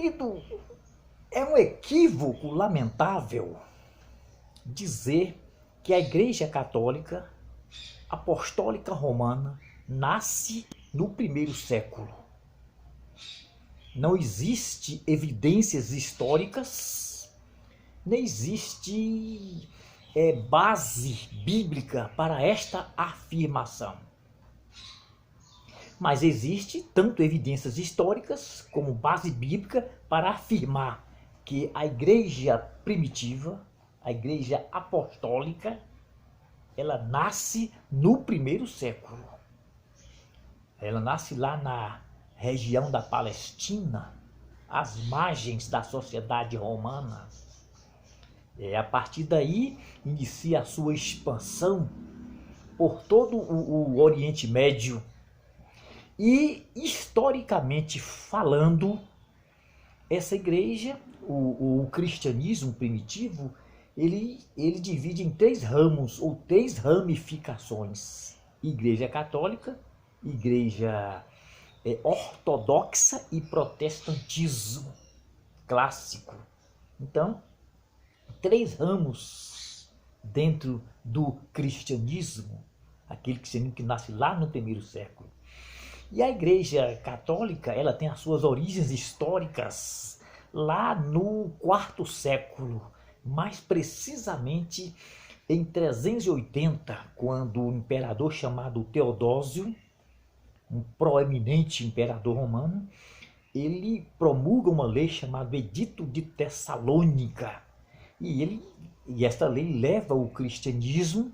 Querido, é um equívoco lamentável dizer que a Igreja Católica Apostólica Romana nasce no primeiro século. Não existe evidências históricas, nem existe base bíblica para esta afirmação. Mas existe tanto evidências históricas como base bíblica para afirmar que a igreja primitiva, a igreja apostólica, ela nasce no primeiro século. Ela nasce lá na região da Palestina, às margens da sociedade romana. A partir daí, inicia a sua expansão por todo o Oriente Médio. E, historicamente falando, essa igreja, o cristianismo primitivo, ele divide em três ramos ou três ramificações: igreja católica, igreja ortodoxa e protestantismo clássico. Então, três ramos dentro do cristianismo, aquele cristianismo que nasce lá no primeiro século. E a igreja católica, ela tem as suas origens históricas lá no quarto século, mais precisamente em 380, quando o imperador chamado Teodósio, um proeminente imperador romano, ele promulga uma lei chamada Edito de Tessalônica. E esta lei leva o cristianismo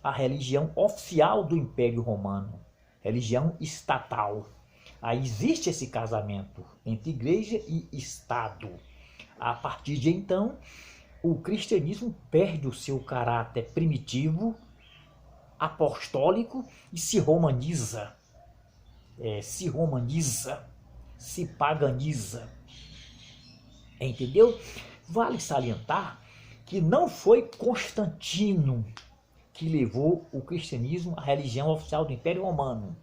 à religião oficial do Império Romano, religião estatal. Aí existe esse casamento entre igreja e Estado. A partir de então, o cristianismo perde o seu caráter primitivo, apostólico e se romaniza. Se paganiza. Entendeu? Vale salientar que não foi Constantino que levou o cristianismo à religião oficial do Império Romano.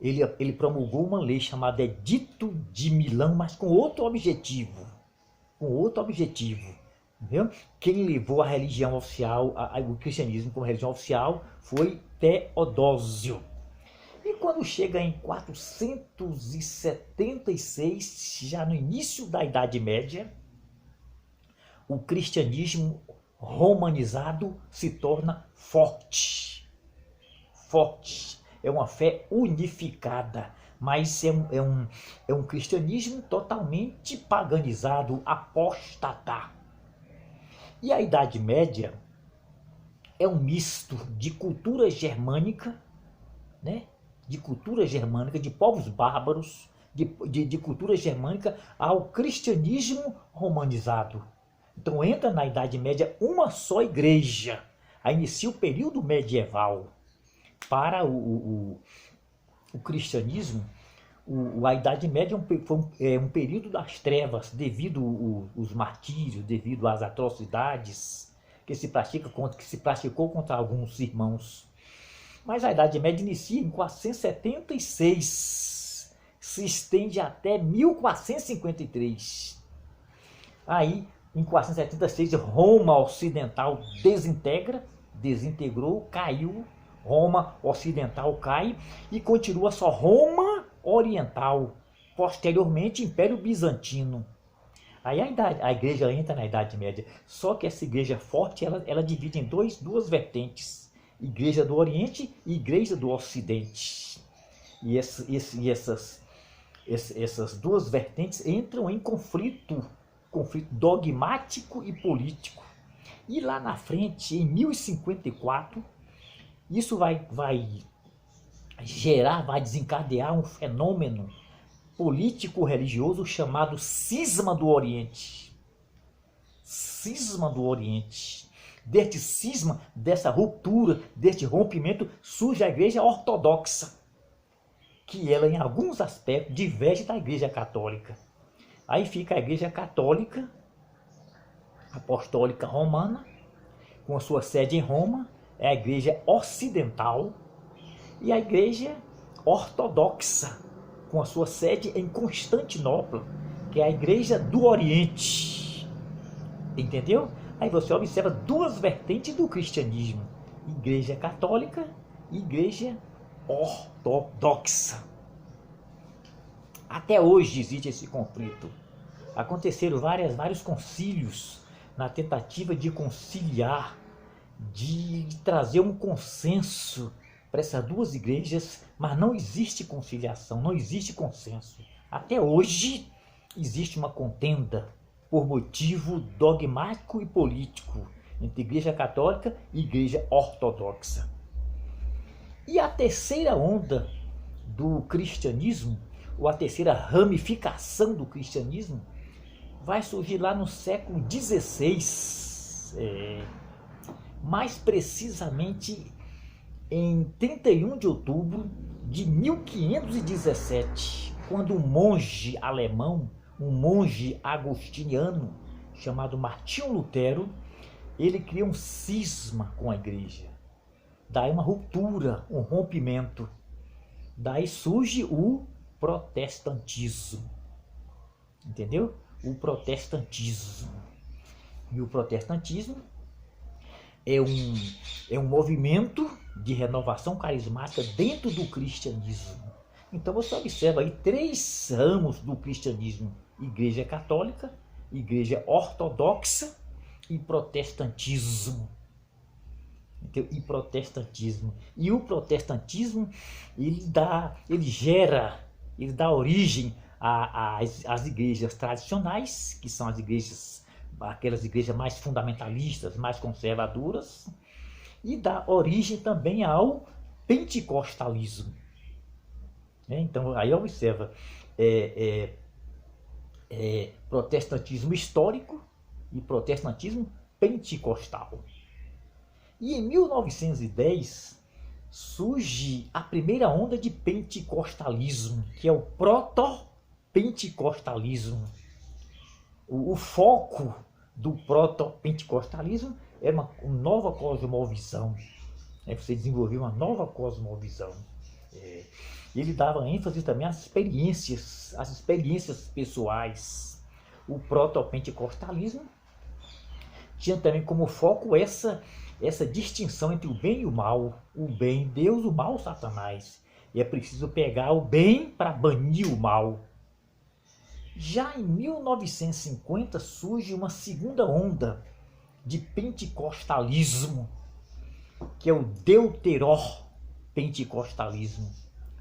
Ele promulgou uma lei chamada Edito de Milão, mas com outro objetivo. Entendeu? Quem levou a religião oficial, o cristianismo como religião oficial, foi Teodósio. E quando chega em 476, já no início da Idade Média, o cristianismo romanizado se torna forte. É uma fé unificada, mas é um cristianismo totalmente paganizado, apóstata. E a Idade Média é um misto de cultura germânica, né? De cultura germânica, de povos bárbaros, de cultura germânica ao cristianismo romanizado. Então entra na Idade Média uma só igreja. Aí inicia o período medieval. Para o cristianismo, a Idade Média foi um período das trevas, devido aos martírios, devido às atrocidades que se praticou contra alguns irmãos. Mas a Idade Média inicia em 476, se estende até 1453. Aí, em 476, Roma Ocidental desintegrou, caiu. Roma Ocidental cai e continua só Roma Oriental. Posteriormente, Império Bizantino. Aí a igreja entra na Idade Média. Só que essa igreja forte, ela divide em duas vertentes: Igreja do Oriente e Igreja do Ocidente. E essas duas vertentes entram em conflito dogmático e político. E lá na frente, em 1054, isso vai desencadear um fenômeno político-religioso chamado Cisma do Oriente. Cisma do Oriente. Deste cisma, dessa ruptura, deste rompimento, surge a Igreja Ortodoxa, que ela, em alguns aspectos, diverge da Igreja Católica. Aí fica a Igreja Católica Apostólica Romana, com a sua sede em Roma, é a Igreja Ocidental, e a Igreja Ortodoxa, com a sua sede em Constantinopla, que é a Igreja do Oriente. Entendeu? Aí você observa duas vertentes do cristianismo: Igreja Católica e Igreja Ortodoxa. Até hoje existe esse conflito. Aconteceram vários concílios na tentativa de conciliar, de trazer um consenso para essas duas igrejas, mas não existe conciliação, não existe consenso. Até hoje existe uma contenda por motivo dogmático e político entre Igreja Católica e Igreja Ortodoxa. E a terceira onda do cristianismo, ou a terceira ramificação do cristianismo, vai surgir lá no século XVI, mais precisamente em 31 de outubro de 1517, quando um monge alemão, um monge agostiniano chamado Martinho Lutero, ele cria um cisma com a igreja. Daí uma ruptura, um rompimento. Daí surge o protestantismo. Entendeu? O protestantismo. E o protestantismo é um movimento de renovação carismática dentro do cristianismo. Então você observa aí três ramos do cristianismo: Igreja Católica, Igreja Ortodoxa e protestantismo. E protestantismo. E o protestantismo, ele dá origem às igrejas tradicionais, que são aquelas igrejas mais fundamentalistas, mais conservadoras, e dá origem também ao pentecostalismo. Então aí observa protestantismo histórico e protestantismo pentecostal. E em 1910 surge a primeira onda de pentecostalismo, que é o proto-pentecostalismo. O foco do proto-pentecostalismo é uma nova cosmovisão. Você desenvolveu uma nova cosmovisão. Ele dava ênfase também às experiências pessoais. O proto-pentecostalismo tinha também como foco essa distinção entre o bem e o mal. O bem, Deus, o mal, Satanás. E é preciso pegar o bem para banir o mal. Já em 1950 surge uma segunda onda de pentecostalismo, que é o deuteró-pentecostalismo.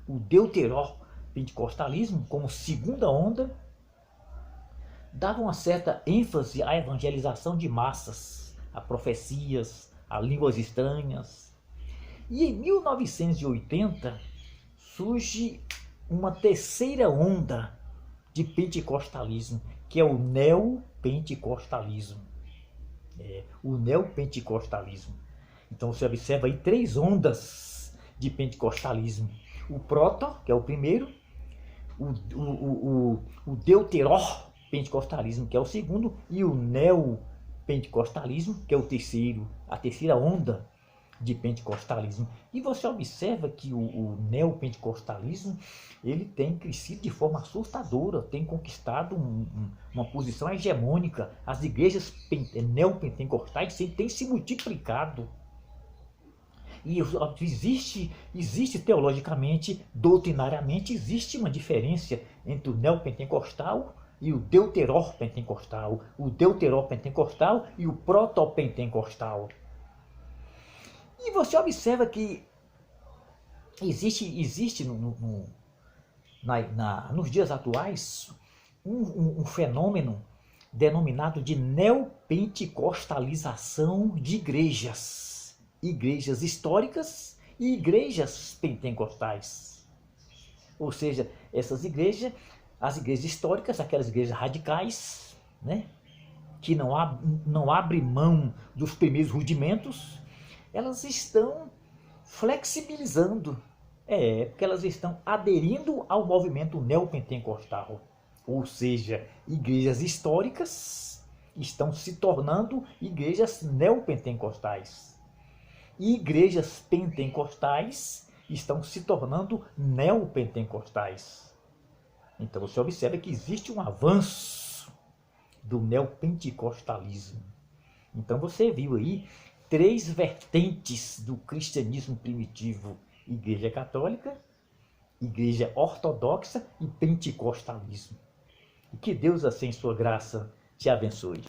O deuteró-pentecostalismo, como segunda onda, dava uma certa ênfase à evangelização de massas, a profecias, a línguas estranhas. E em 1980 surge uma terceira onda de pentecostalismo, que é o neopentecostalismo. O neopentecostalismo. Então você observa aí três ondas de pentecostalismo: o proto, que é o primeiro, o deuteró-pentecostalismo, que é o segundo, e o neopentecostalismo, que é o terceiro, a terceira onda de pentecostalismo. E você observa que o neopentecostalismo, ele tem crescido de forma assustadora, tem conquistado uma posição hegemônica. As igrejas neopentecostais têm se multiplicado. E existe teologicamente, doutrinariamente, existe uma diferença entre o neopentecostal e o deuteró-pentecostal, o deuteró-pentecostal e o protopentecostal. E você observa que existe nos dias atuais um fenômeno denominado de neopentecostalização de igrejas históricas e igrejas pentecostais. Ou seja, as igrejas históricas, aquelas igrejas radicais, que não abrem mão dos primeiros rudimentos, elas estão flexibilizando, porque elas estão aderindo ao movimento neopentecostal. Ou seja, igrejas históricas estão se tornando igrejas neopentecostais. E igrejas pentecostais estão se tornando neopentecostais. Então você observa que existe um avanço do neopentecostalismo. Então você viu aí três vertentes do cristianismo primitivo: Igreja Católica, Igreja Ortodoxa e Pentecostalismo. E que Deus, assim, em sua graça, te abençoe.